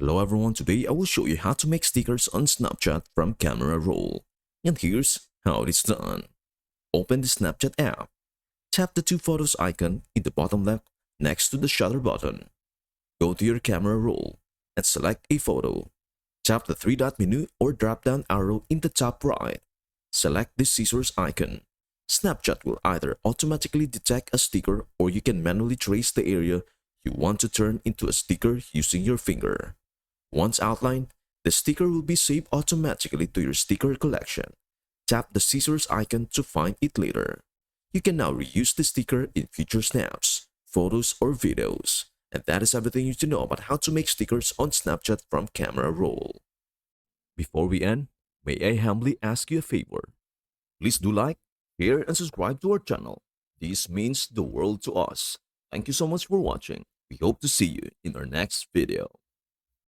Hello everyone, today I will show you how to make stickers on Snapchat from Camera Roll. And here's how it is done. Open the Snapchat app. Tap the two photos icon in the bottom left next to the shutter button. Go to your Camera Roll and select a photo. Tap the three-dot menu or drop-down arrow in the top right. Select the scissors icon. Snapchat will either automatically detect a sticker or you can manually trace the area you want to turn into a sticker using your finger. Once outlined, the sticker will be saved automatically to your sticker collection. Tap the scissors icon to find it later. You can now reuse the sticker in future snaps, photos, or videos. And that is everything you need to know about how to make stickers on Snapchat from Camera Roll. Before we end, may I humbly ask you a favor? Please do like, share, and subscribe to our channel. This means the world to us. Thank you so much for watching. We hope to see you in our next video.